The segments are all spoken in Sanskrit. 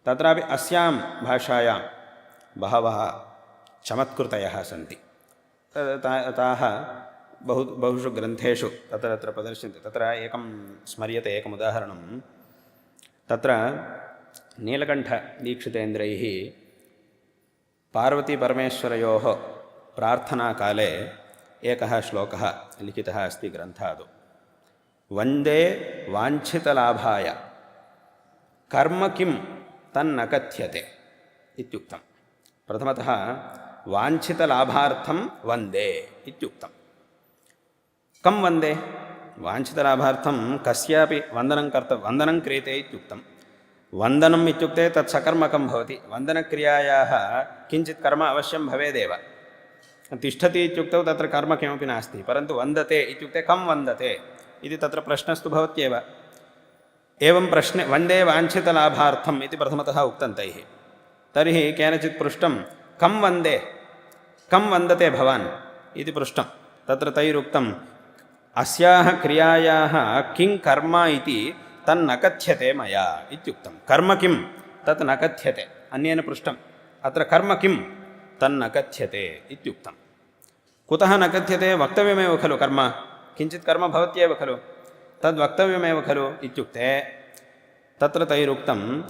तत्रापि अस्यां भाषायां बहवः चमत्कृतयः सन्ति। ताः बहुषु ग्रन्थेषु तत्र प्रदर्श्यन्ते। तत्र एकं स्मर्यते, एकम् उदाहरणं। तत्र नीलकण्ठदीक्षितेन्द्रैः पार्वतीपरमेश्वरयोः प्रार्थनाकाले एकः श्लोकः लिखितः अस्ति ग्रन्थादौ। वन्दे वाञ्छितलाभाय कर्म किं तन्न कथ्यते इत्युक्तं। प्रथमतः वाञ्छितलाभार्थं वन्दे इत्युक्तं। कं वन्दे? वाञ्छितलाभार्थं कस्यापि वन्दनं क्रियते इत्युक्तं। वन्दनम् इत्युक्ते तत् सकर्मकं भवति। वन्दनक्रियायाः किञ्चित् कर्म अवश्यं भवेदेव। तिष्ठति इत्युक्तौ तत्र कर्म किमपि नास्ति। परन्तु वन्दते इत्युक्ते कं वन्दते इति तत्र प्रश्नस्तु भवत्येव। एवं प्रश्ने वन्दे वाञ्छितलाभार्थम् इति प्रथमतः उक्तं तैः। तर्हि केनचित् पृष्टं कं वन्दे, कं वन्दते भवान् इति पृष्टं। तत्र तैरुक्तं अस्याः क्रियायाः किं कर्म इति तन्न कथ्यते मया इत्युक्तं। कर्म किं तत् न कथ्यते। अन्येन पृष्टम्, अत्र कर्म किं तन्न कथ्यते इत्युक्तं। कुतः न कथ्यते? वक्तव्यमेव खलु कर्म, किञ्चित् कर्म भवत्येव खलु, तद्वक्तव्यमेव खलु इत्युक्ते तत्र तैरुक्तम्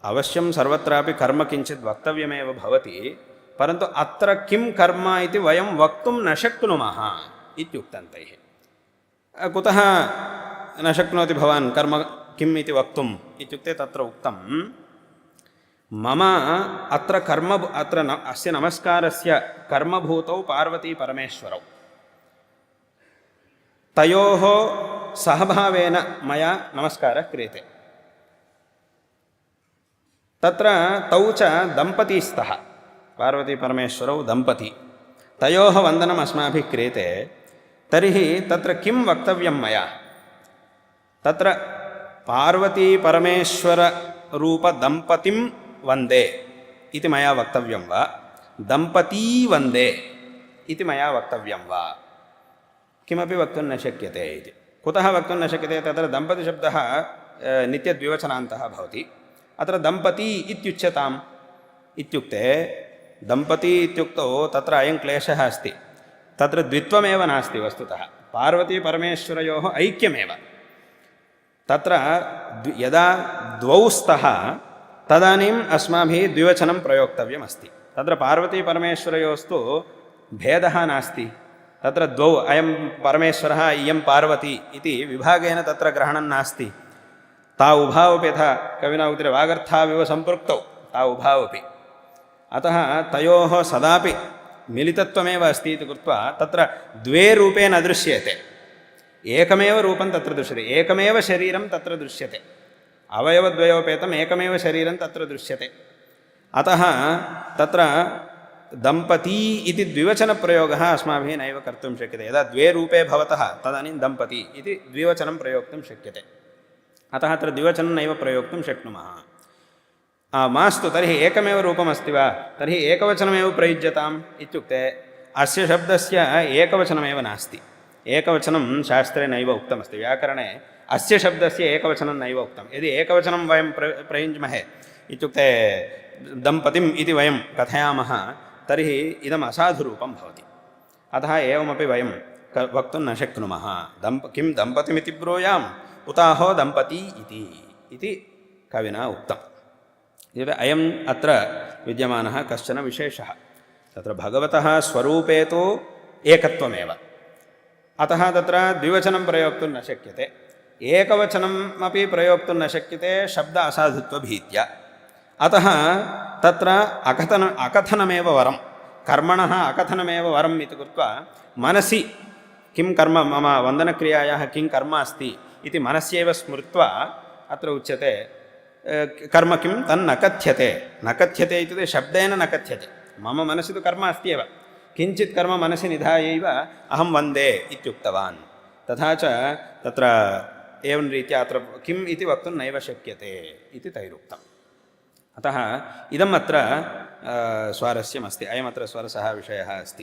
अवश्यं सर्वत्रापि कर्म किञ्चित् वक्तव्यमेव भवति, परन्तु अत्र किं कर्म इति वयं वक्तुं न शक्नुमः इत्युक्तं तैः। कुतः न शक्नोति भवान् कर्म किम् इति वक्तुम् इत्युक्ते तत्र उक्तं मम अत्र अस्य नमस्कारस्य कर्मभूतौ पार्वतीपरमेश्वरौ, तयोः सहभावेन मया नमस्कारः क्रियते। तत्र तौ च दम्पती स्तः, पार्वतीपरमेश्वरौ दम्पती, तयोः वन्दनम् अस्माभिः क्रियते। तर्हि तत्र किं वक्तव्यं मया? तत्र पार्वतीपरमेश्वररूपदम्पतिं वन्दे इति मया वक्तव्यं वा, दम्पती वन्दे इति मया वक्तव्यं वा? किमपि वक्तुं न शक्यते इति। कुतः वक्तुं न शक्यते? तत्र दम्पतिशब्दः नित्यद्विवचनान्तः भवति। अत्र दम्पती इत्युच्यताम् इत्युक्ते दम्पती इत्युक्तौ तत्र अयं क्लेशः अस्ति। तत्र द्वित्वमेव नास्ति वस्तुतः, पार्वतीपरमेश्वरयोः ऐक्यमेव। तत्र यदा द्वौ स्तः तदानीम् अस्माभिः द्विवचनं प्रयोक्तव्यमस्ति। तत्र पार्वतीपरमेश्वरयोस्तु भेदः नास्ति। तत्र द्वौ, अयं परमेश्वरः इयं पार्वती इति विभागेन तत्र ग्रहणं नास्ति। ता उभावपि यथा कविना उक्ते वागर्थाविव सम्पृक्तौ, ता उभावपि। अतः तयोः सदापि मिलितत्वमेव अस्ति इति कृत्वा तत्र द्वे रूपे न दृश्यते, एकमेव रूपं तत्र दृश्यते, एकमेव शरीरं तत्र दृश्यते, अवयवद्वयोपेतम् एकमेव शरीरं तत्र दृश्यते। अतः तत्र दम्पती इति द्विवचनप्रयोगः अस्माभिः नैव कर्तुं शक्यते। यदा द्वे रूपे भवतः तदानीं दम्पती इति द्विवचनं प्रयोक्तुं शक्यते। अतः अत्र द्विवचनं नैव प्रयोक्तुं शक्नुमः। मास्तु तर्हि एकमेव रूपमस्ति वा, तर्हि एकवचनमेव प्रयुज्यताम् इत्युक्ते अस्य शब्दस्य एकवचनमेव नास्ति। एकवचनं शास्त्रे नैव उक्तमस्ति। व्याकरणे अस्य शब्दस्य एकवचनं नैव उक्तं। यदि एकवचनं वयं प्रयुञ्ज्महे इत्युक्ते दम्पतिम् इति वयं कथयामः तर्हि इदम् असाधुरूपं भवति। अतः एवमपि वयं वक्तुं न शक्नुमः। किं दम्पतिमिति ब्रूयाम् उताहो दम्पती इति कविना उक्तम्। अयम् अत्र विद्यमानः कश्चन विशेषः। तत्र भगवतः स्वरूपे तु एकत्वमेव, अतः तत्र द्विवचनं प्रयोक्तुं न शक्यते, एकवचनमपि प्रयोक्तुं न शक्यते शब्द असाधुत्वभीत्या। अतः तत्र अकथनमेव वरं, कर्मणः अकथनमेव वरम् इति कृत्वा मनसि किं कर्म, मम वन्दनक्रियायाः किं कर्म अस्ति इति मनस्यैव स्मृत्वा अत्र उच्यते कर्म किं तन्न कथ्यते। न कथ्यते इत्युक्ते शब्देन न कथ्यते। मम मनसि तु कर्म अस्त्येव, किञ्चित् कर्म मनसि निधायैव अहं वन्दे इत्युक्तवान्। तथा च तत्र एवं रीत्या अत्र किम् इति वक्तुं नैव शक्यते इति तैरुक्तम्। अतः इदम् अत्र स्वारस्यमस्ति, अयमत्र स्वरसः विषयः अस्ति।